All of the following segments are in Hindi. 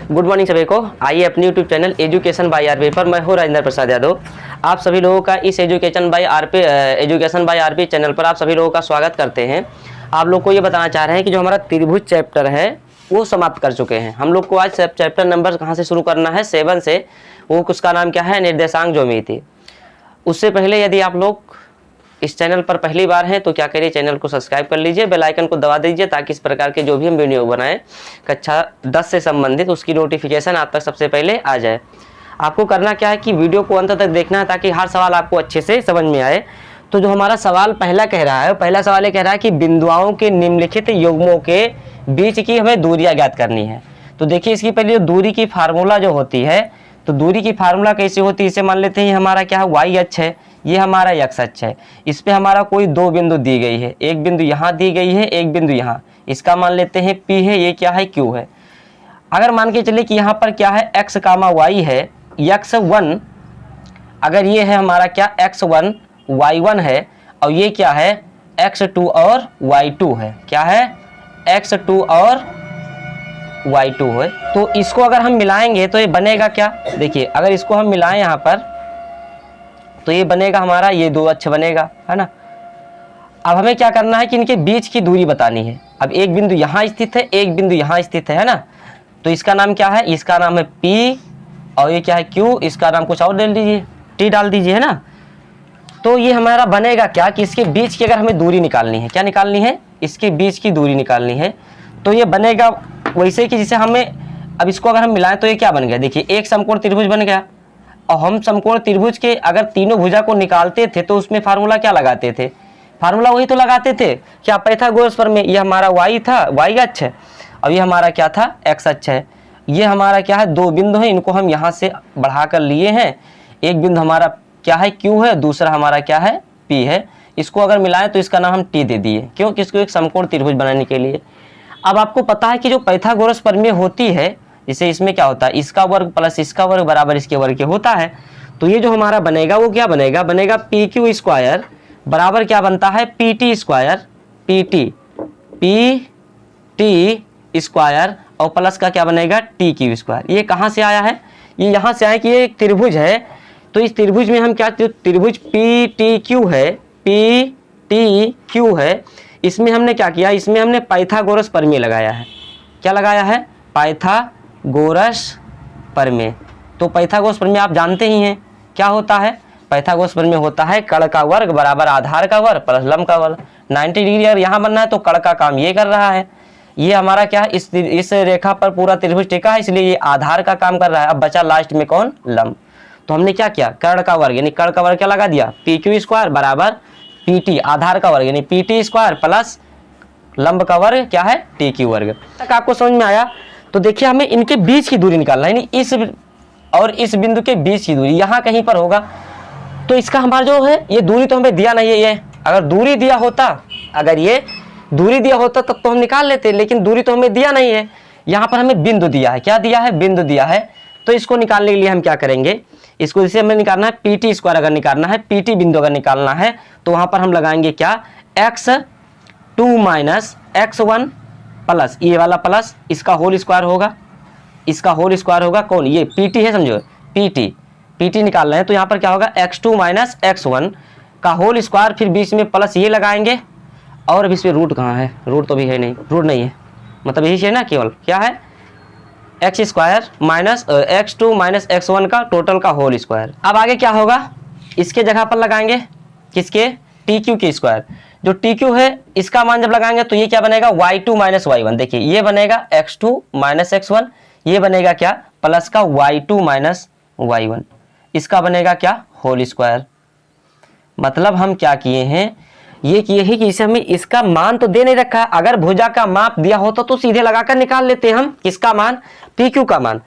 गुड मॉर्निंग सभी को। आइए अपनी YouTube channel education by RP पर मैं हूँ राजेंद्र प्रसाद यादव। आप सभी लोगों का इस एजुकेशन बाय आरपी चैनल पर आप सभी लोगों का स्वागत करते हैं। आप लोग को ये बताना चाह रहे हैं कि जो हमारा त्रिभुज चैप्टर है वो समाप्त कर चुके हैं। हम लोग को आज चैप्टर नंबर कहाँ से शुरू करना है, 7 से। वो उसका नाम क्या है, निर्देशांक ज्यामिति। उससे पहले यदि आप लोग इस चैनल पर पहली बार हैं तो क्या करिए, चैनल को सब्सक्राइब कर लीजिए, बेल आइकन को दबा दीजिए ताकि इस प्रकार के जो भी हम वीडियो बनाएं कक्षा 10 से संबंधित उसकी नोटिफिकेशन आप तक सबसे पहले आ जाए। आपको करना क्या है कि वीडियो को अंत तक देखना है ताकि हर सवाल आपको अच्छे से समझ में आए। तो जो हमारा सवाल पहला कह रहा है, पहला सवाल ये कह रहा है कि बिंदुओं के निम्नलिखित युग्मों के बीच की हमें दूरियाँ ज्ञात करनी है। तो देखिए इसकी पहले दूरी की फार्मूला जो होती है, तो दूरी की फार्मूला कैसे होती है, इसे मान लेते हैं हमारा क्या है, वाई अक्ष है, ये हमारा एक्स अक्ष है। इस पे हमारा कोई दो बिंदु दी गई है, एक बिंदु यहाँ दी गई है, एक बिंदु यहाँ, इसका मान लेते हैं P है, ये क्या है, Q है। अगर मान के चले कि यहाँ पर क्या है, x, y है, x1, अगर ये है हमारा क्या x1 y1 है, और ये क्या है x2 और y2 है, क्या है x2 और y2 है। तो इसको अगर हम मिलाएंगे तो ये बनेगा क्या, देखिए अगर इसको हम मिलाएं यहाँ पर तो ये बनेगा हमारा, ये दो अक्ष बनेगा, है ना। अब हमें क्या करना है कि इनके बीच की दूरी बतानी है। अब एक बिंदु यहाँ स्थित है, एक बिंदु यहाँ स्थित है ना। तो इसका नाम क्या है, इसका नाम है P, और ये क्या है Q, इसका नाम कुछ और डाल दीजिए, T डाल दीजिए, है ना। तो ये हमारा बनेगा क्या कि इसके बीच की अगर हमें दूरी निकालनी है, क्या निकालनी है, इसके बीच की दूरी निकालनी है। तो ये बनेगा वैसे कि जिसे हमें, अब इसको अगर हम मिलाएं तो ये क्या बन गया, देखिए एक समकोण त्रिभुज बन गया। और हम समकोण त्रिभुज के अगर तीनों भुजा को निकालते थे तो उसमें फार्मूला क्या लगाते थे, फार्मूला वही तो लगाते थे क्या, पाइथागोरस प्रमेय। ये हमारा y था, y अक्ष है, और ये हमारा क्या था, x अक्ष है। ये हमारा क्या है, दो बिंदु है, इनको हम यहाँ से बढ़ा कर लिए हैं। एक बिंदु हमारा क्या है, Q है, दूसरा हमारा क्या है, P है। इसको अगर मिलाएं तो इसका नाम हम T दे दिए, क्यों, किसको, एक समकोण त्रिभुज बनाने के लिए। अब आपको पता है कि जो पाइथागोरस प्रमेय होती है, जैसे इसमें क्या होता है, इसका वर्ग प्लस इसका वर्ग बराबर इसके वर्ग के होता है। तो ये जो हमारा बनेगा वो क्या बनेगा, बनेगा PQ स्क्वायर बराबर क्या बनता है, PT स्क्वायर, PT स्क्वायर, और प्लस का क्या बनेगा, TQ स्क्वायर। ये कहाँ से आया है, ये यहाँ से आया कि ये एक त्रिभुज है। तो इस त्रिभुज में हम क्या, त्रिभुज PTQ है, PTQ है, इसमें हमने क्या किया, इसमें हमने पाइथागोरस प्रमेय लगाया है। क्या लगाया है, पाइथागोरस प्रमेय। तो पाइथागोरस प्रमेय आप जानते ही हैं क्या होता है, पाइथागोरस प्रमेय होता है कर्ण का वर्ग बराबर आधार का वर्ग प्लस लंब का वर्ग। 90 डिग्री अगर यहाँ बनना है तो कर्ण का काम ये कर रहा है, ये हमारा क्या, इस रेखा पर पूरा त्रिभुज टिका है, इसलिए ये आधार का काम कर रहा है। अब बचा लास्ट में कौन, लंब। तो हमने क्या किया, कर्ण का वर्ग यानी कर्ण का वर्ग क्या लगा दिया, PQ स्क्वायर बराबर PT आधार का वर्ग यानी PT स्क्वायर प्लस लंब का वर्ग क्या है, TQ वर्ग। तक आपको समझ में आया। तो देखिए हमें इनके बीच की दूरी निकालना है, यानी इस और इस बिंदु के बीच की दूरी यहाँ कहीं पर होगा। तो इसका हमारा जो है, ये दूरी तो हमें दिया नहीं है, ये अगर दूरी दिया होता, अगर ये दूरी दिया होता तब तो हम निकाल लेते, लेकिन दूरी तो हमें दिया नहीं है। यहाँ पर हमें बिंदु दिया है, क्या दिया है, बिंदु दिया है। तो इसको निकालने के लिए हम क्या करेंगे, इसको जैसे हमें निकालना है PT स्क्वायर, अगर निकालना है PT बिंदु अगर निकालना है तो वहाँ पर हम लगाएंगे क्या, x2 माइनस x1 प्लस ये वाला प्लस इसका होल स्क्वायर होगा, इसका होल स्क्वायर होगा कौन, ये PT है, समझो PT निकाल रहे हैं। तो यहाँ पर क्या होगा, x2 माइनस x1 का होल स्क्वायर, फिर बीच में प्लस ये लगाएंगे, और अब इसमें रूट कहाँ है, रूट तो भी है नहीं, रूट नहीं है, मतलब यही है ना, केवल क्या है, x square minus x2 minus x1 का टोटल का होल स्क्वायर। अब आगे क्या होगा, इसके जगह पर लगाएंगे किसके, TQ के स्क्वायर। जो TQ है इसका मान जब लगाएंगे तो ये क्या बनेगा, y2 माइनस y1। देखिए ये बनेगा x2 माइनस x1, ये बनेगा क्या, प्लस का y2 माइनस y1, इसका बनेगा क्या, होल स्क्वायर। मतलब हम क्या किए हैं, ये किए हैं कि इसे हमें इसका मान तो दे नहीं रखा है, अगर भुजा का माप दिया होता तो सीधे लगाकर निकाल लेते हम किसका मान, PQ का मान।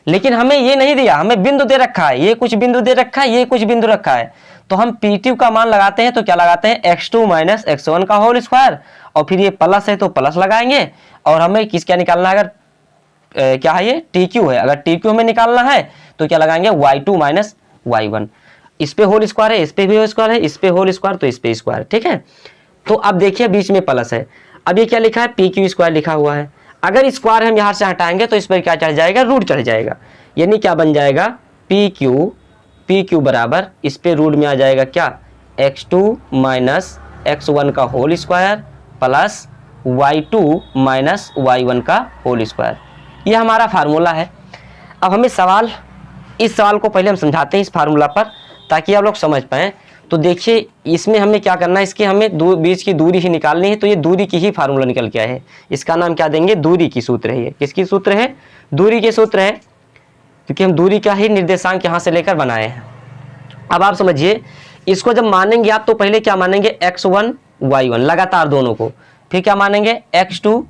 लेकिन हमें ये नहीं दिया, हमें बिंदु दे रखा है, ये कुछ बिंदु दे रखा है, ये कुछ बिंदु रखा है। तो हम PT का मान लगाते हैं तो क्या लगाते हैं, x2 माइनस x1 का होल स्क्वायर, और फिर ये प्लस है तो प्लस लगाएंगे। और हमें किस क्या निकालना है, अगर क्या है ये TQ है, अगर TQ हमें निकालना है तो क्या लगाएंगे, y2 माइनस y1। इस पे होल स्क्वायर है, इस पे भी होल स्क्वायर है, इस पे होल स्क्वायर तो इस पे स्क्वायर, ठीक है। तो अब देखिए बीच में प्लस है, अब ये क्या लिखा है, PQ स्क्वायर लिखा हुआ है। अगर स्क्वायर हम यहाँ से हटाएंगे तो इस पर क्या चढ़ जाएगा, रूट चढ़ जाएगा, यानी क्या बन जाएगा पी क्यू बराबर इस पे रूट में आ जाएगा क्या, x2 माइनस x1 का whole square plus y2 minus y1 का होल स्क्वायर। ये हमारा फार्मूला है। अब हमें इस सवाल को पहले हम समझाते हैं इस फार्मूला पर, ताकि आप लोग समझ पाएँ। तो देखिए इसमें हमें क्या करना है, इसके हमें बीच की दूरी ही निकालनी है। तो ये दूरी की ही फार्मूला निकल के आया है, इसका नाम क्या देंगे, दूरी की सूत्र है। ये किसकी सूत्र है, दूरी के सूत्र है, क्योंकि हम दूरी का ही निर्देशांक यहाँ से लेकर बनाए हैं। अब आप समझिए, इसको जब मानेंगे आप तो पहले क्या मानेंगे, x1 y1 लगातार दोनों को, फिर क्या मानेंगे x2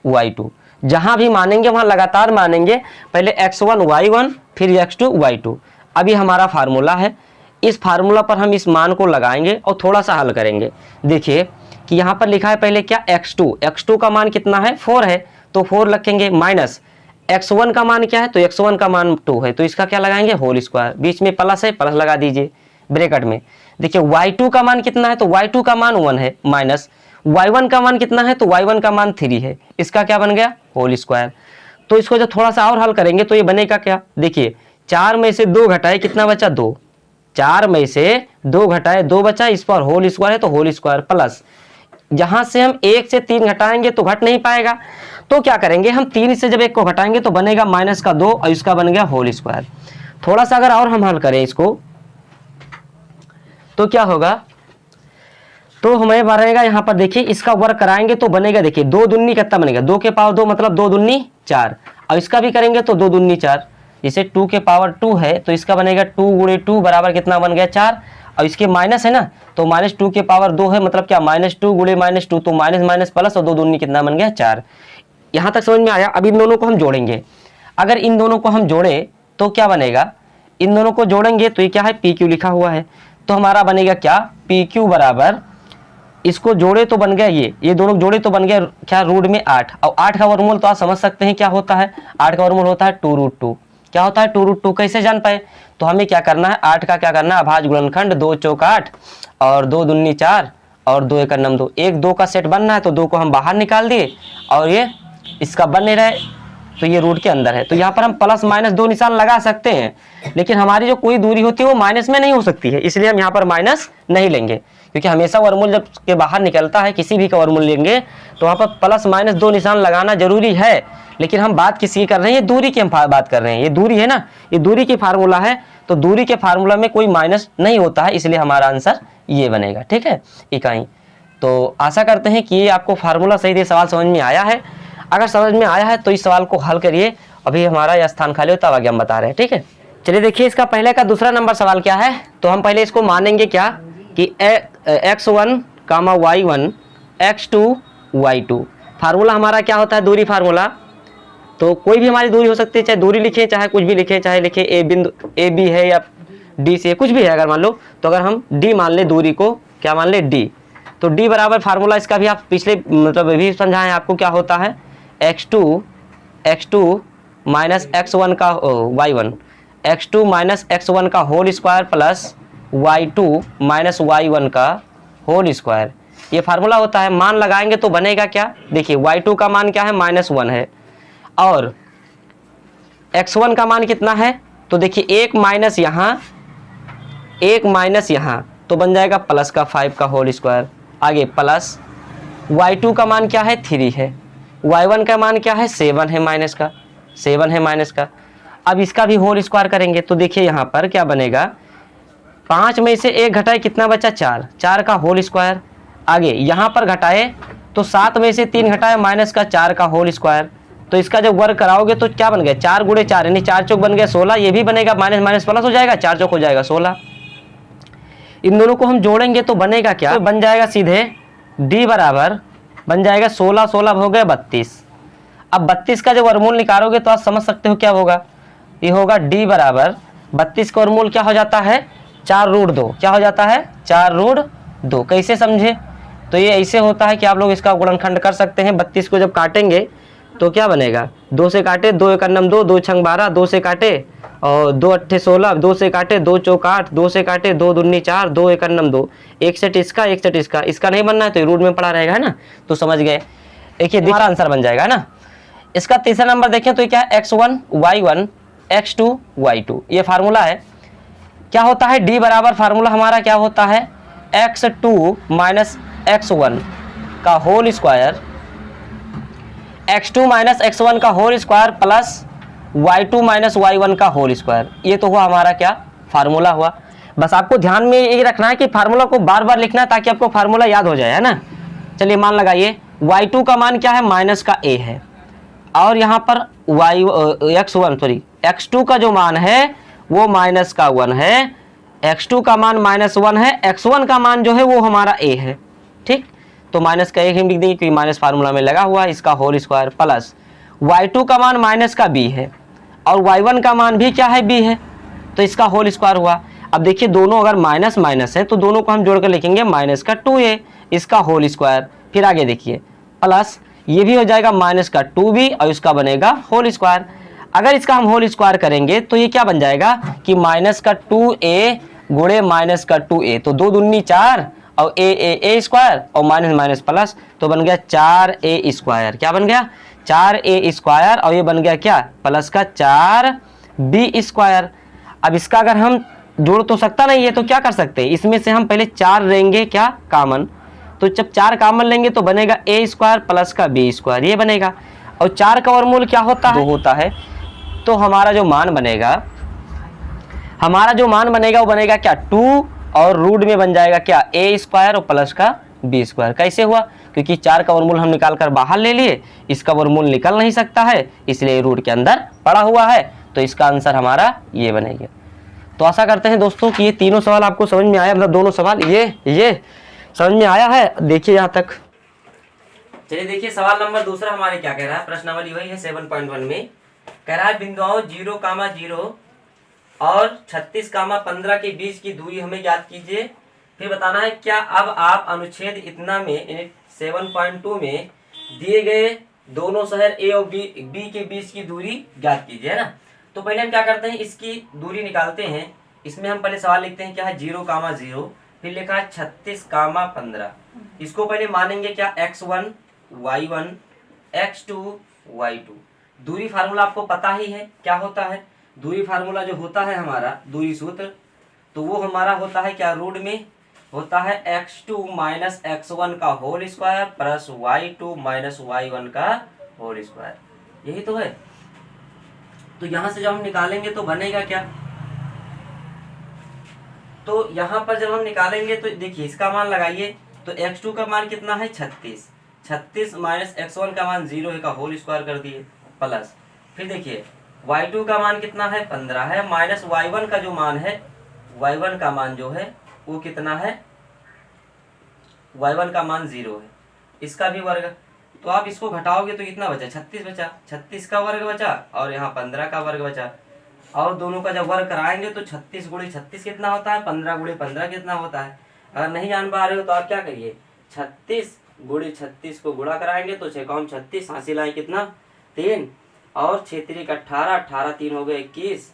y2। जहां भी मानेंगे वहां लगातार मानेंगे, पहले x1 y1 फिर x2 y2। अभी हमारा फार्मूला है, इस फार्मूला पर हम इस मान को लगाएंगे और थोड़ा सा हल करेंगे। देखिए कि यहाँ पर लिखा है पहले क्या, x2 का मान कितना है, 4 है, तो 4 रखेंगे, माइनस x1 का मान क्या है, तो x1 का मान 2 है, तो इसका क्या लगाएंगे, होल स्क्वायर, बीच में प्लस है, प्लस लगा दीजिए ब्रैकेट में। देखिए y2 का मान कितना है, तो y2 का मान 1 है, माइनस y1 का मान कितना है, तो y1 का मान 3 है, इसका क्या बन गया, होल स्क्वायर। तो इसको जब थोड़ा सा और हल करेंगे तो ये बनेगा क्या, देखिए 4 में से 2 घटाए कितना बचा, 2, 4 में से 2 घटाए 2 बचा, इस पर होल स्क्वायर है तो होल स्क्वायर, प्लस जहां से हम 1 से 3 घटाएंगे तो घट नहीं पाएगा, तो क्या करेंगे हम 3 से जब 1 को घटाएंगे तो बनेगा माइनस का 2 और इसका बन गया होल स्क्वायर। थोड़ा सा अगर और हम हल करें इसको तो क्या होगा, तो हमें बनेगा यहाँ पर, देखिए इसका वर्क कराएंगे तो बनेगा, देखिए 2 दूनी कितना बनेगा, 2 के पावर 2 मतलब 2 दूनी 4, और इसका भी करेंगे तो 2 दूनी 4, जैसे 2 के पावर 2 है तो इसका बनेगा 2 गुणे 2 बराबर कितना बन गया, 4, और इसके माइनस है ना, तो माइनस 2 के पावर 2 है, मतलब क्या, -2 गुणे -2, तो माइनस माइनस प्लस, और 2 दूनी कितना बन गया, 4। यहाँ तक समझ में आया। अब इन दोनों को हम जोड़ेंगे, अगर इन दोनों को हम जोड़ें तो क्या बनेगा, इन दोनों को जोड़ेंगे तो ये क्या है, पी क्यू लिखा हुआ है, तो हमारा बनेगा क्या, पी क्यू बराबर, इसको जोड़े तो बन गया ये दोनों जोड़े तो बन गया क्या, रूट में 8, और 8 का वर्गमूल तो आप समझ सकते हैं क्या होता है, 8 का वर्गमूल होता है 2√2। क्या होता है 2√2, कैसे जान पाए, तो हमें क्या करना है, 8 का क्या करना है, अभाज्य गुणनखंड, 2 चौक 8 और 2 दूनी 4 और 2 एकम 2, 1 2 का सेट बनना है, तो 2 को हम बाहर निकाल दिए और ये इसका बन नहीं रहे, तो ये रूट के अंदर है। तो यहाँ पर हम प्लस माइनस 2 निशान लगा सकते हैं, लेकिन हमारी जो कोई दूरी होती है वो माइनस में नहीं हो सकती है, इसलिए हम यहाँ पर माइनस नहीं लेंगे, क्योंकि हमेशा वर्गमूल जब के बाहर निकलता है किसी भी का वर्गमूल लेंगे तो वहाँ पर प्लस माइनस 2 निशान लगाना जरूरी है। लेकिन हम बात किसकी कर रहे हैं, ये दूरी की हम बात कर रहे हैं, ये दूरी है ना, ये दूरी की फार्मूला है, तो दूरी के फार्मूला में कोई माइनस नहीं होता है, इसलिए हमारा आंसर ये बनेगा। ठीक है इकाई। तो आशा करते हैं कि ये आपको फार्मूला सही से सवाल समझ में आया है। अगर समझ में आया है तो इस सवाल को हल करिए, अभी हमारा यह स्थान खाली होता आगे हम बता रहे हैं। ठीक है, चलिए देखिए इसका पहले का दूसरा नंबर सवाल क्या है। तो हम पहले इसको मानेंगे क्या कि x1, y1, x2, y2। Formula हमारा क्या होता है, दूरी फार्मूला। तो कोई भी हमारी दूरी हो सकती है, चाहे दूरी लिखे चाहे कुछ भी लिखे, चाहे लिखे ए बिंदु ए बी है या डी से कुछ भी है अगर मान लो, तो अगर हम डी मान ले, दूरी को क्या मान ले, डी, तो डी बराबर फार्मूला इसका भी आप पिछले मतलब भी समझाएं आपको, क्या होता है x2 माइनस x1 का y1, x2 माइनस x1 का whole square plus y2 minus y1 का होल स्क्वायर, ये फार्मूला होता है। मान लगाएंगे तो बनेगा क्या, देखिए y2 का मान क्या है, -1 है, और x1 का मान कितना है, तो देखिए एक माइनस यहाँ तो बन जाएगा प्लस का 5 का होल स्क्वायर, आगे प्लस y2 का मान क्या है, 3 है, y1 का मान क्या है, 7 है, माइनस का। अब इसका भी होल स्क्वायर करेंगे तो देखिए यहाँ पर क्या बनेगा, 5 में से 1 घटाए कितना बचा, 4 का होल स्क्वायर, आगे यहाँ पर घटाए तो 7 में से 3 घटाए माइनस का 4 का होल स्क्वायर, तो इसका जब वर्ग कराओगे तो क्या बन गया, 4 गुणे 4 यानी 4 चौक बन गया 16, ये भी बनेगा माइनस माइनस प्लस हो जाएगा, 4 चौक हो जाएगा 16। इन दोनों को हम जोड़ेंगे तो बनेगा क्या, तो बन जाएगा सीधे d बराबर बन जाएगा 16 हो गया 32। अब 32 का जब वर्गमूल निकालोगे तो आप समझ सकते हो क्या होगा, ये होगा d बराबर 32 का वर्गमूल क्या हो जाता है, 4√2, क्या हो जाता है 4√2। कैसे समझे, तो ये ऐसे होता है कि आप लोग इसका गुणनखंड कर सकते हैं। 32 को जब काटेंगे तो क्या बनेगा, 2 से काटे 2 एकम 2, 2 छंग 12, 2 से काटे और 2 अट्ठे 16, 2 से काटे 2 चौक 8, 2 से काटे 2 दूनी 4, 2 एकम 2, एक सेट इसका एक सेट इसका, इसका नहीं बनना है तो रूट में पड़ा रहेगा, है ना। तो समझ गए, देखिए हमारा आंसर बन जाएगा, है ना। इसका तीसरा नंबर देखें तो क्या है x1 y1 x2 y2, ये फार्मूला है। क्या होता है d बराबर फार्मूला हमारा क्या होता है x2 माइनस x1 का whole square, x2 minus x1 का whole square plus y2 minus y1 का होल स्क्वायर। ये तो हुआ हमारा क्या फार्मूला हुआ। बस आपको ध्यान में ये रखना है कि फार्मूला को बार बार लिखना है ताकि आपको फार्मूला याद हो जाए, है ना। चलिए मान लगाइए y2 का मान क्या है माइनस का a है, और यहाँ पर x2 का जो मान है वो माइनस का 1 है, x2 का मान -1 है, x1 का मान जो है वो हमारा a है। ठीक, तो माइनस का 1 हम लिख देंगे क्योंकि माइनस फार्मूला में लगा हुआ है, इसका होल स्क्वायर प्लस y2 का मान माइनस का b है और y1 का मान भी क्या है b है, तो इसका होल स्क्वायर हुआ। अब देखिए दोनों अगर माइनस माइनस है तो दोनों को हम जोड़कर लिखेंगे माइनस का 2a, इसका होल स्क्वायर। फिर आगे देखिए प्लस ये भी हो जाएगा माइनस का 2b और इसका बनेगा होल स्क्वायर। अगर इसका हम होल स्क्वायर करेंगे तो ये क्या बन जाएगा कि माइनस का 2a गुणे माइनस का 2a, तो 2 दूनी 4 और a स्क्वायर और माइनस माइनस प्लस, तो बन गया 4a स्क्वायर। क्या बन गया 4a स्क्वायर, और ये बन गया क्या प्लस का 4b स्क्वायर। अब इसका अगर हम जोड़ तो सकता नहीं है तो क्या कर सकते हैं, इसमें से हम पहले 4 लेंगे क्या कामन, तो जब 4 कामन लेंगे तो बनेगा a स्क्वायर प्लस का b स्क्वायर, ये बनेगा। और 4 का वर्गमूल क्या होता है 2 होता है, तो हमारा जो मान बनेगा वो बनेगा क्या 2 और रूट में बन जाएगा क्या a स्क्वायर और प्लस का b स्क्वायर। कैसे हुआ, क्योंकि 4 का वर्गमूल हम निकाल कर बाहर ले लिए, इसका वर्गमूल निकल नहीं सकता है इसलिए रूट के अंदर पड़ा हुआ है, तो इसका आंसर हमारा ये बनेगा। तो आशा करते हैं दोस्तों कि ये तीनों सवाल आपको समझ में आया, मतलब दोनों सवाल ये समझ में आया है। देखिए यहाँ तक। चलिए देखिए सवाल नंबर दूसरा हमारे क्या कह रहा है, प्रश्नावली वही है 7.1 में कह रहा है बिंदुओं 0,0 और 36,15 के बीच की दूरी हमें ज्ञात कीजिए। फिर बताना है क्या अब आप अनुच्छेद इतना में 7.2 में दिए गए दोनों शहर ए और बी के बीच की दूरी ज्ञात कीजिए, है ना। तो पहले हम क्या करते हैं इसकी दूरी निकालते हैं। इसमें हम पहले सवाल लिखते हैं क्या है 0,0, फिर लिखा है 36,15। इसको पहले मानेंगे क्या x1 y1 x2 y2। दूरी फार्मूला आपको पता ही है क्या होता है, दूरी फार्मूला जो होता है हमारा दूरी सूत्र, तो वो हमारा होता है क्या रूट में होता है x2 माइनस x1 का whole square plus y2 minus y1 का होल स्क्वायर, यही तो है। तो यहां से जब हम निकालेंगे तो बनेगा क्या, तो यहां पर जब हम निकालेंगे तो देखिए इसका मान लगाइए, तो x2 का मान कितना है 36 माइनस x1 का मान 0 है का होल स्क्वायर कर दिए प्लस, फिर देखिए y2 का मान कितना है 15 है माइनस y1 का जो मान है, y1 का मान जो है वो कितना है, y1 का मान 0 है, इसका भी वर्ग। तो आप इसको घटाओगे तो कितना बचा 36 बचा, 36 का वर्ग बचा और यहाँ 15 का वर्ग बचा, और दोनों का जब वर्ग कराएंगे तो 36 गुणे 36 कितना होता है, 15 गुणे 15 कितना होता है। अगर नहीं जान पा रहे हो तो आप क्या करिए 36 गुणे 36 को गुणा कराएंगे तो 6 कौन 36, हासिल आए कितना 3 और 6 3 18, 18 3 हो गए 21,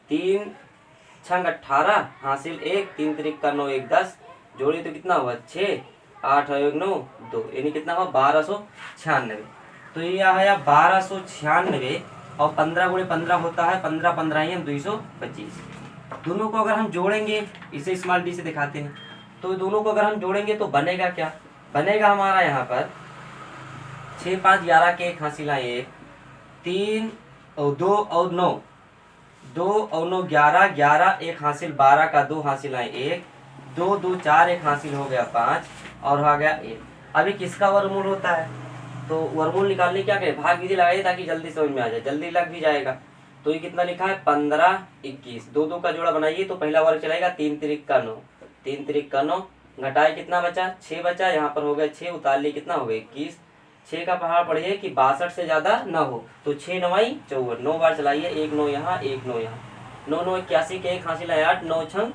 3 छंग 18 हासिल 1, 3 3 का 9 1 10, जोड़ी तो कितना हुआ 6 8 और 1 9 2, यानी कितना हुआ 1296। तो ये आया 1296 और 15 गुणे 15 होता है 15 15 ही हम 225। दोनों को अगर हम जोड़ेंगे, इसे स्मॉल डी से दिखाते हैं, तो दोनों को अगर हम जोड़ेंगे तो बनेगा क्या, बनेगा हमारा यहाँ पर 6 5 11 के 1 हासिल आए 1, 3 और 2 और 9, 2 और 9 11 11 1 हासिल 12 का 2 हासिल आए 1, 2 2 4 1 हासिल हो गया 5 और आ गया 1। अभी किसका वर्गमूल होता है, तो वर्गमूल निकालने क्या करें भाग विधि लगाइए ताकि जल्दी समझ में आ जाए, जल्दी लग भी जाएगा। तो ये कितना लिखा है 15 21, 2 2 का जोड़ा बनाइए तो पहला वर्ग चलाएगा 3 3 का 9, 3 3 का 9 घटाए कितना बचा 6 बचा, यहाँ पर हो गया 6 उतार लिए कितना हो गया 21, 6 का पहाड़ पढ़िए कि 62 से ज़्यादा ना हो, तो 6 9 54, 9 बार चलाइए 1 9 यहाँ 1 9 यहाँ, 9 9 81 के 1 हासिल है 8, 9 6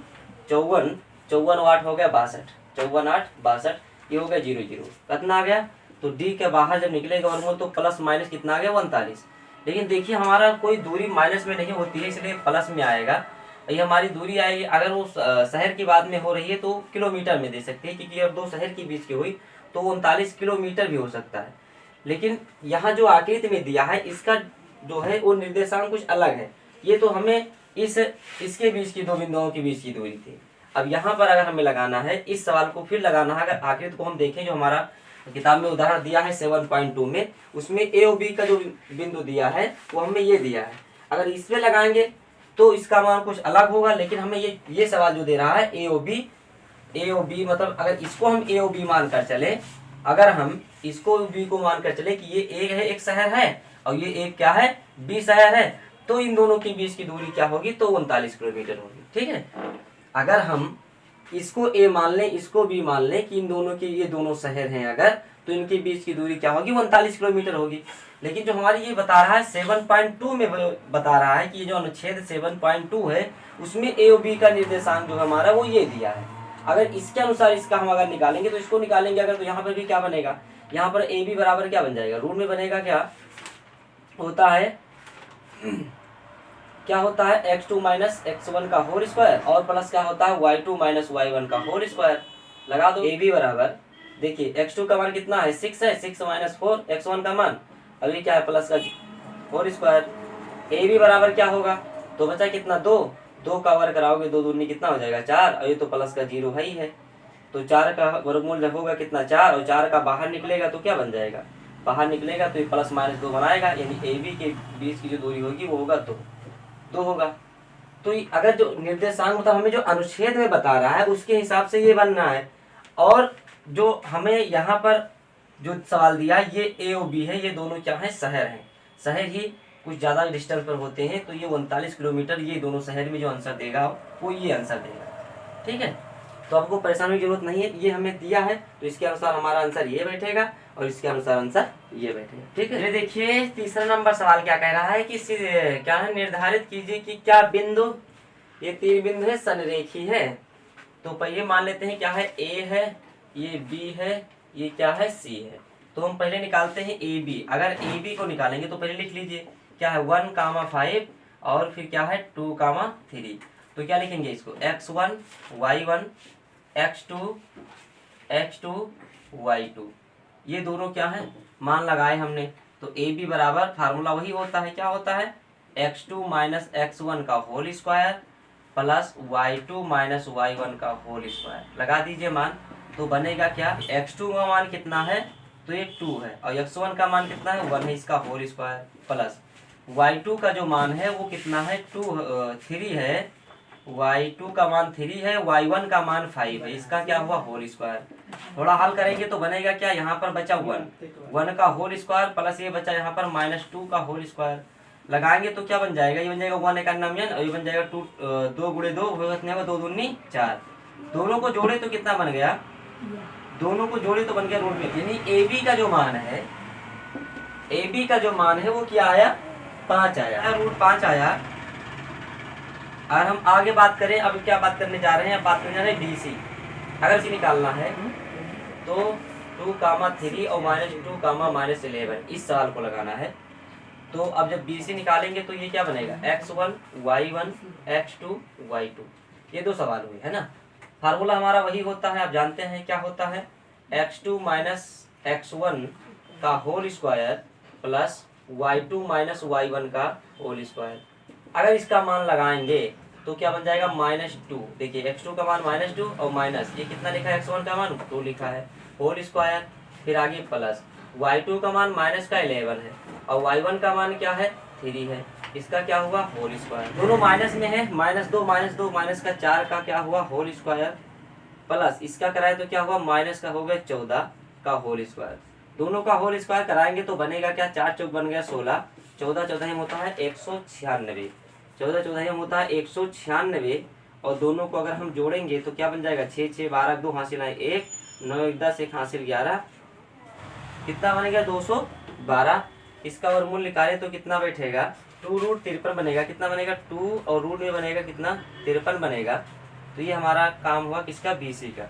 54, 54 8 हो गया 62, 54 8 62, ये हो गया 0 0, कितना आ गया, तो डी के बाहर जब निकलेगा वर्गमूल तो प्लस माइनस कितना आ गया 39। लेकिन देखिए हमारा कोई दूरी माइनस में नहीं होती है इसलिए प्लस में आएगा, ये हमारी दूरी आएगी। अगर वो शहर की बात में हो रही है तो किलोमीटर में दे सकते हैं, क्योंकि अगर दो शहर के बीच की हुई तो 39 किलोमीटर भी हो सकता है। लेकिन यहाँ जो आकृति में दिया है इसका जो है वो निर्देशांक कुछ अलग है। ये तो हमें इसके बीच की दो बिंदुओं के बीच की दूरी थी। अब यहाँ पर अगर हमें लगाना है, इस सवाल को फिर लगाना है, अगर आकृति को हम देखें जो हमारा किताब में उदाहरण दिया है 7.2 में, उसमें ए और बी का जो बिंदु दिया है वो हमें ये दिया है। अगर इसमें लगाएंगे तो इसका मान कुछ अलग होगा, लेकिन हमें ये सवाल जो दे रहा है ए और बी मतलब अगर इसको हम ए और बी मान कर चले, अगर हम इसको बी को मान कर चले कि ये ए है, एक शहर है, और ये एक क्या है, बी शहर है, तो इन दोनों के बीच की दूरी क्या होगी, तो 39 किलोमीटर होगी। ठीक है, अगर हम इसको ए मान लें, इसको बी मान लें कि इन दोनों के ये दोनों शहर हैं अगर, तो इनके बीच की दूरी क्या होगी, 39 किलोमीटर होगी। लेकिन जो हमारी ये बता रहा है 7.2 में बता रहा है कि ये जो अनुच्छेद 7.2 है उसमें ए और बी का निर्देशांक जो हमारा वो ये दिया है। अगर इसके अनुसार इसका हम अगर निकालेंगे तो इसको निकालेंगे अगर, तो यहाँ पर भी क्या बनेगा, यहाँ पर ए बी बराबर क्या बन जाएगा, रूल में बनेगा क्या होता है, क्या होता है x2 माइनस x1 का होल स्क्वायर और प्लस क्या होता है y2 माइनस y1 का होल स्क्वायर। लगा दो। ए बी बराबर, देखिए x2 का मान कितना है 6 है, 6 माइनस 4 x1 का मान, अभी क्या है प्लस का होल स्क्वायर। ए बी बराबर क्या होगा, तो बचा कितना 2 का वर्ग कराओगे 2 दूनी कितना हो जाएगा 4, और ये तो प्लस का 0 है ही है, तो 4 का वर्गमूल जब होगा कितना 4, और 4 का बाहर निकलेगा तो क्या बन जाएगा, बाहर निकलेगा तो ये प्लस माइनस 2 बनाएगा, यानी ए बी के बीच की जो दूरी होगी वो होगा 2 होगा। तो अगर जो निर्देशांक मतलब हमें जो अनुच्छेद में बता रहा है उसके हिसाब से ये बनना है, और जो हमें यहाँ पर जो सवाल दिया है ये ए और बी है, ये दोनों क्या है, शहर हैं, शहर ही कुछ ज़्यादा डिस्टेंस पर होते हैं, तो ये 39 किलोमीटर ये दोनों शहर में जो आंसर देगा वो ये आंसर देगा। ठीक है, तो आपको परेशानी की जरूरत नहीं है, ये हमें दिया है तो इसके अनुसार हमारा आंसर ये बैठेगा और इसके अनुसार आंसर ये बैठेगा। ठीक है, ये देखिए तीसरा नंबर सवाल क्या कह रहा है कि क्या है, निर्धारित कीजिए कि क्या बिंदु, ये 3 बिंदु है संरेखी है। तो पहले मान लेते हैं क्या है, ए है, ये बी है, ये क्या है सी है। तो हम पहले निकालते हैं ए बी। अगर ए बी को निकालेंगे तो पहले लिख लीजिए क्या है 1,5 और फिर क्या है 2,3। तो क्या लिखेंगे इसको x1 y1 x2 y2, ये दोनों क्या है मान लगाए हमने। तो ए बी बराबर फार्मूला वही होता है, क्या होता है x2 माइनस x1 का whole square plus y2 minus y1 का होल स्क्वायर। लगा दीजिए मान, तो बनेगा क्या, x2 का मान कितना है, तो ये 2 है, और x1 का मान कितना है 1 है, इसका होल स्क्वायर प्लस y2 का जो मान है वो कितना है 3 है, y2 का मान 3 है, y1 का मान 5 है, इसका क्या हुआ होल स्क्वायर। थोड़ा हल करेंगे तो बनेगा क्या, यहाँ पर बचा 1 का होल स्क्वायर प्लस ये बचा यहाँ पर -2 का होल स्क्वायर। लगाएंगे तो क्या बन जाएगा, ये बन जाएगा 1 एकानवे और ये बन जाएगा 2 गुणे 2 होगा 2 दूनी 4। दोनों को जोड़े तो कितना बन गया, दोनों को जोड़े तो बन गया रूट में, यानी ए बी का जो मान है, ए बी का जो मान है वो क्या आया 5 आया, रूट 5 आया। और हम आगे बात करें, अब क्या बात करने जा रहे हैं, बात करने जा रहे हैं BC। अगर इसे निकालना है तो 2,3 और -2, -11 इस सवाल को लगाना है। तो अब जब BC निकालेंगे तो ये क्या बनेगा x1 y1 x2 y2, ये 2 सवाल हुए है ना। फार्मूला हमारा वही होता है, आप जानते हैं क्या होता है, x2 माइनस x1 का whole square plus y2 minus y1 का होल स्क्वायर। अगर इसका मान लगाएंगे तो क्या बन जाएगा -2। देखिए x2 का मान -2 और माइनस ये कितना लिखा है, x1 का मान 2 लिखा है, होल स्क्वायर, फिर आगे प्लस y2 का मान -11 है और y1 का मान क्या है 3 है, इसका क्या हुआ होल स्क्वायर। दोनों माइनस में है, -2 माइनस का 4 का क्या हुआ होल स्क्वायर प्लस इसका कराए तो क्या हुआ माइनस का हो गया 14 का होल स्क्वायर। दोनों का होल स्क्वायर कराएंगे तो बनेगा क्या, 4 चौक बन गया 16, 14 चौदह होता है 196, 14 चौदह होता है 196, और दोनों को अगर हम जोड़ेंगे तो क्या बन जाएगा 6 6 12 2 हासिल है 1 9 1 10 1 हासिल 11, कितना बनेगा 212। इसका वर्गमूल निकाले तो कितना बैठेगा 2√53 बनेगा, कितना बनेगा 2 और रूट में बनेगा कितना 53 बनेगा। तो ये हमारा काम हुआ किसका BC का।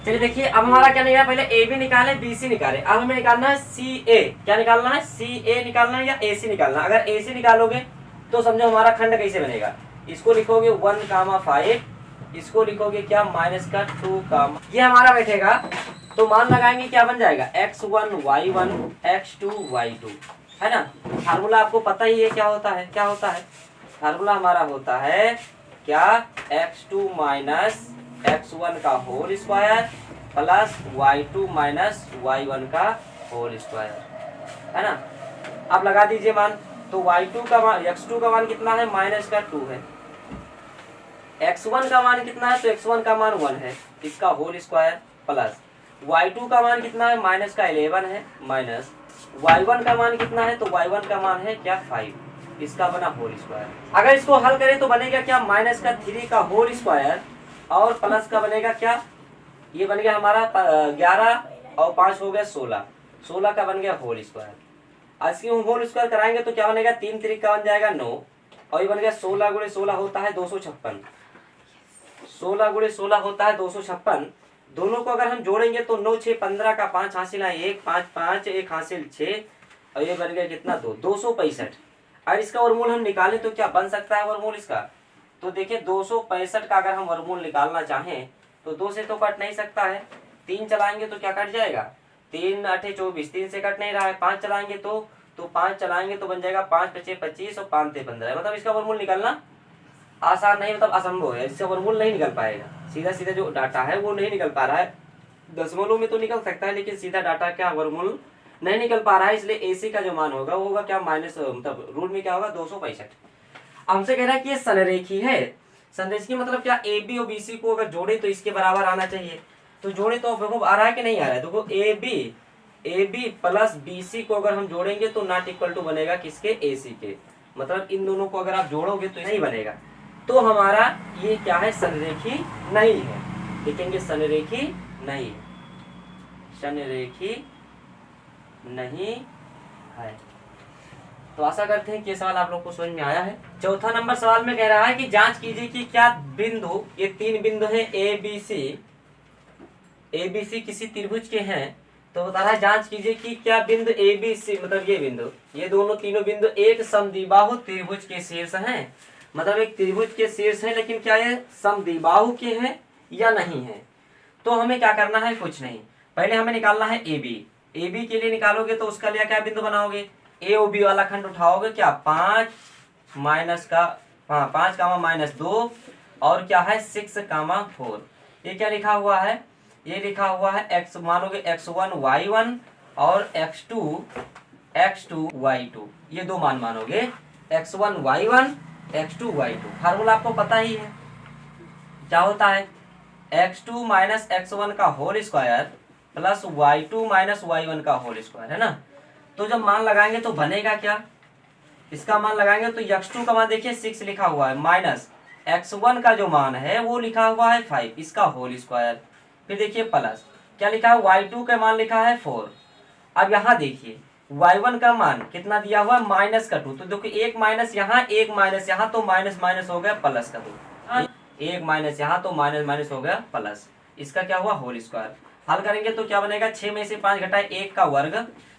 चलिए देखिए अब हमारा क्या निकाला, पहले AB निकाले BC निकाले, अब हमें निकालना है CA। क्या निकालना है, CA निकालना है या AC निकालना। अगर AC निकालोगे तो समझो हमारा खंड कैसे बनेगा, इसको लिखोगे 1,5, इसको लिखोगे क्या -2, ये हमारा बैठेगा तो मान लगाएंगे क्या बन जाएगा x1 y1 x2 y2, है ना। फार्मूला आपको पता ही है क्या होता है, क्या होता है फार्मूला हमारा होता है क्या, x2 माइनस x1 का whole square plus y2 minus y1 का होल स्क्वायर, है ना। आप लगा दीजिए मान, तो y2 का मान, x2 का मान कितना है माइनस का 2 है, x1 का मान कितना है, तो x1 का मान 1 है, इसका होल स्क्वायर प्लस y2 का मान कितना है माइनस का 11 है, माइनस y1 का मान कितना है, तो y1 का मान है क्या 5, इसका बना होल स्क्वायर। अगर इसको हल करें तो बनेगा क्या माइनस का 3 का होल स्क्वायर और प्लस का बनेगा क्या, ये बन गया हमारा 11 और 5 हो गया 16, 16 का बन गया होल स्क्वायर। आज की होल स्क्वायर कराएंगे तो क्या बनेगा 3 3 का बन जाएगा 9 और ये बन गया 16 गुणे 16 होता है 256, 16 गुणे 16 होता है 256। दोनों को अगर हम जोड़ेंगे तो 9 6 15 का 5 हासिल है 1, 5 5 1 हासिल 6 और ये बन गया कितना 265। अगर इसका वर्गमूल हम निकालें तो क्या बन सकता है वर्गमूल इसका, तो देखिए 265 का अगर हम वर्गमूल निकालना चाहें तो 2 से तो कट नहीं सकता है, 3 चलाएंगे तो क्या कट जाएगा, 3 8 24, 3 से कट नहीं रहा है, 5 चलाएंगे तो 5 चलाएंगे तो बन जाएगा 5 5 25 और 5 3 15, मतलब इसका वर्गमूल निकालना आसान नहीं, मतलब असंभव है, इससे वर्गमूल नहीं निकल पाएगा। सीधा सीधा जो डाटा है वो नहीं निकल पा रहा है, दशमलव में तो निकल सकता है लेकिन सीधा डाटा क्या वर्गमूल नहीं निकल पा रहा है, इसलिए एसी का जो मान होगा वो होगा क्या माइनस, मतलब रूट में क्या होगा 265। हमसे कह रहा है कि ये संरेखी है, संरेखी मतलब क्या, ए बी और बी सी को अगर जोड़े तो इसके बराबर आना चाहिए, तो जोड़े तो देखो आ रहा है कि नहीं आ रहा है, देखो A B plus B C को अगर हम जोड़ेंगे तो नॉट इक्वल टू बनेगा किसके, ए सी के, मतलब इन दोनों को अगर आप जोड़ोगे तो नहीं बनेगा, तो हमारा ये क्या है संरेखी नहीं है, लिखेंगे संरेखी नहीं है, संरेखी नहीं है। तो आशा करते हैं कि ये सवाल आप लोग को समझ में आया है। चौथा नंबर सवाल में कह रहा है कि जांच कीजिए कि क्या बिंदु, ये 3 बिंदु है ए बी सी किसी त्रिभुज के हैं, तो बता रहा है जांच कीजिए कि क्या बिंदु ए बी सी, मतलब ये बिंदु, ये दोनों तीनों बिंदु एक समद्विबाहु त्रिभुज के शीर्ष हैं, मतलब एक त्रिभुज के शीर्ष है, लेकिन क्या ये समद्विबाहु के हैं या नहीं है। तो हमें क्या करना है, कुछ नहीं, पहले हमें निकालना है ए बी के लिए निकालोगे तो उसका लिए क्या बिंदु बनाओगे, ए ओ बी वाला खंड उठाओगे क्या 5 माइनस का 5 कामा माइनस 2 और क्या है 6 कामा 4, ये क्या लिखा हुआ है, ये लिखा हुआ है x, मानोगे x1 y1 और x2 y2, ये दो मान मानोगे x1 y1 x2 y2। Formula आपको पता ही है क्या होता है, x2 माइनस x1 का whole square plus y2 minus y1 का होल स्क्वायर, है ना। तो जब मान लगाएंगे तो बनेगा क्या, इसका मान लगाएंगे तो x2 का मान देखिए 6 लिखा हुआ है, माइनस x1 का जो मान है वो लिखा हुआ है 5, इसका होल स्क्वायर, फिर देखिए प्लस क्या लिखा है y2 का मान लिखा है 4। अब यहाँ देखिए y1 का मान कितना दिया हुआ है माइनस का 2, तो देखो एक माइनस यहाँ एक माइनस यहाँ, तो माइनस माइनस हो गया प्लस का 2, एक माइनस यहाँ तो माइनस माइनस हो गया प्लस, इसका क्या हुआ होल स्क्वायर। हल करेंगे तो क्या बनेगा 6 में से 5 घटाए 1 का वर्ग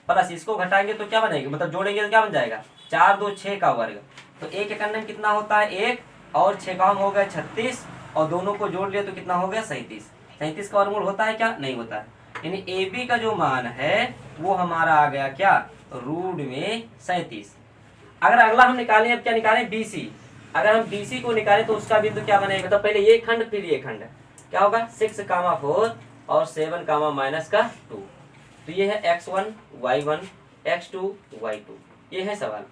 प्लस इसको घटाएंगे तो क्या बनेगा, मतलब जोड़ेंगे तो क्या बन जाएगा 4 2 6 का वर्ग, तो 1 एक अन्य कितना होता है 1 और 6 का हो गया 36 और दोनों को जोड़ लिया तो कितना हो गया 37 का वर्गमूल होता है क्या, नहीं होता है, यानी ए बी का जो मान है वो हमारा आ गया क्या रूट में 37। अगर अगला हम निकालें, अब क्या निकालें बी सी, अगर हम बी सी को निकालें तो उसका बिंदु क्या बनेगा, तो पहले ये खंड फिर ये खंड क्या होगा 6 कामा 4 और 7 कामा माइनस का 2, तो ये है x1 y1 x2 y2, ये है सवाल,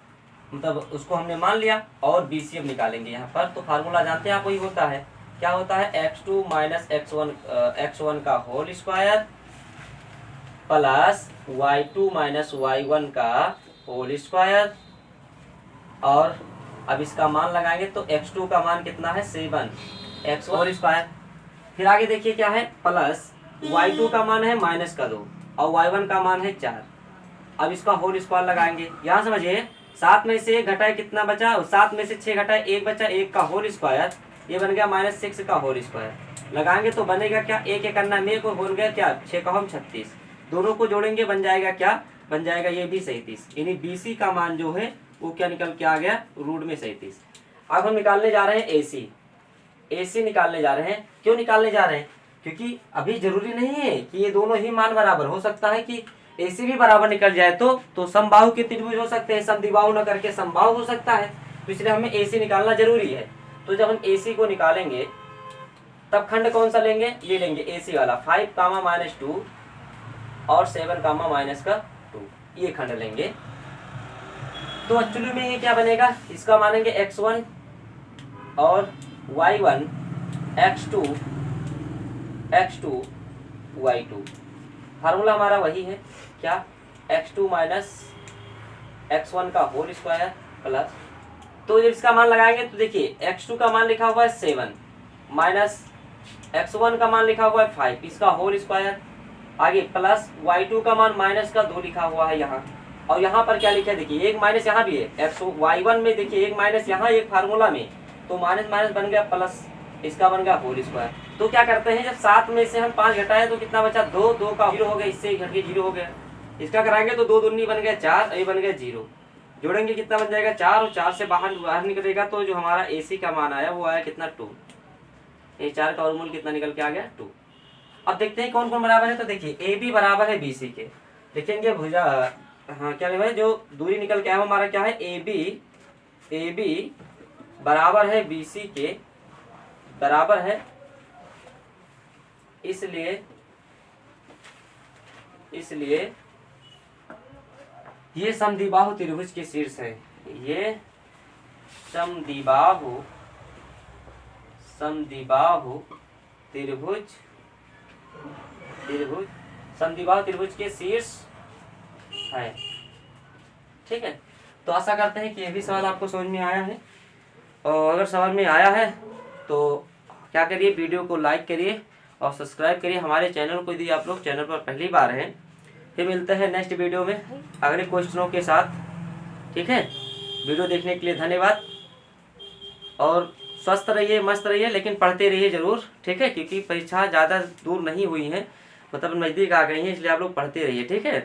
मतलब उसको हमने मान लिया और बी सी अब निकालेंगे यहाँ पर। तो फार्मूला जानते हैं आप, वही होता है क्या होता है x2 माइनस x1 का whole square plus y2 minus y1 का होल स्क्वायर, और अब इसका मान लगाएंगे तो x2 का मान कितना है 7 x होल स्क्वायर, फिर आगे देखिए क्या है प्लस y2 का मान है माइनस का 2 और y1 का मान है 4, अब इसका होल स्क्वायर लगाएंगे, यहाँ समझिए 7 में से 1 घटाए कितना बचा, 7 में से 6 घटाए 1 बचा, 1 का होल स्क्वायर, ये बन गया माइनस 6 का होल स्क्वायर, लगाएंगे तो बनेगा क्या 1 एक अन्ना में को हो गया क्या 6 का हम 36, दोनों को जोड़ेंगे बन जाएगा क्या, बन जाएगा ये भी 37, यानी बी सी का मान जो है वो क्या निकल के आ गया रूट में 37। अब हम निकालने जा रहे हैं ए सी निकालने जा रहे हैं, क्यों निकालने जा रहे हैं, क्योंकि अभी जरूरी नहीं है कि ये दोनों ही मान बराबर, हो सकता है कि AC भी बराबर निकल जाए तो समबाहु के त्रिभुज हो सकते हैं, समद्विबाहु न करके समबाहु हो सकता है, तो इसलिए हमें AC निकालना जरूरी है। तो जब हम AC को निकालेंगे तब खंड कौन सा लेंगे, ये लेंगे AC वाला, 5 -2 और 7 -2, ये खंड लेंगे। तो एक्चुअली में ये क्या बनेगा, इसका मानेंगे x1 और y1 x2 y2। फार्मूला हमारा वही है क्या, x2 - x1 का होल स्क्वायर प्लस, तो जब इसका मान लगाएंगे तो देखिए x2 का मान लिखा हुआ है 7 माइनस x1 का मान लिखा हुआ है 5, इसका होल स्क्वायर, आगे प्लस y2 का मान -2 लिखा हुआ है यहाँ, और यहाँ पर क्या लिखा है देखिए एक माइनस यहाँ भी है, y1 में देखिए एक माइनस यहाँ एक फार्मूला में, तो माइनस माइनस बन गया प्लस, इसका बन गया होल स्क्वायर। तो क्या करते हैं, जब 7 में से हम 5 घटाए तो कितना बचा, 2, 2 का 0 हो गया, इससे घट के 0 हो गया, इसका कराएंगे तो 2 दूनी बन गया 4, ये बन गया 0, जोड़ेंगे कितना बन जाएगा 4, और 4 से बाहर निकलेगा तो जो हमारा AC का मान आया वो आया कितना 2, ये 4 का वर्गमूल कितना निकल के आ गया 2। अब देखते हैं कौन कौन बराबर है, तो देखिए AB बराबर है BC के, देखेंगे भुजा, हाँ क्या है, जो दूरी निकल के आया हमारा क्या है, AB बराबर है BC के, बराबर है, इसलिए ये समद्विबाहु त्रिभुज के शीर्ष है, ये समद्विबाहु त्रिभुज समद्विबाहु त्रिभुज के शीर्ष है। ठीक है, तो आशा करते हैं कि ये भी सवाल आपको समझ में आया है, और अगर समझ में आया है तो क्या करिए, वीडियो को लाइक करिए और सब्सक्राइब करिए हमारे चैनल को, यदि आप लोग चैनल पर पहली बार हैं। फिर मिलते हैं नेक्स्ट वीडियो में अगले क्वेश्चनों के साथ। ठीक है, वीडियो देखने के लिए धन्यवाद, और स्वस्थ रहिए, मस्त रहिए, लेकिन पढ़ते रहिए जरूर। ठीक है, क्योंकि परीक्षा ज़्यादा दूर नहीं हुई है, मतलब नज़दीक आ गई है, इसलिए आप लोग पढ़ते रहिए। ठीक है।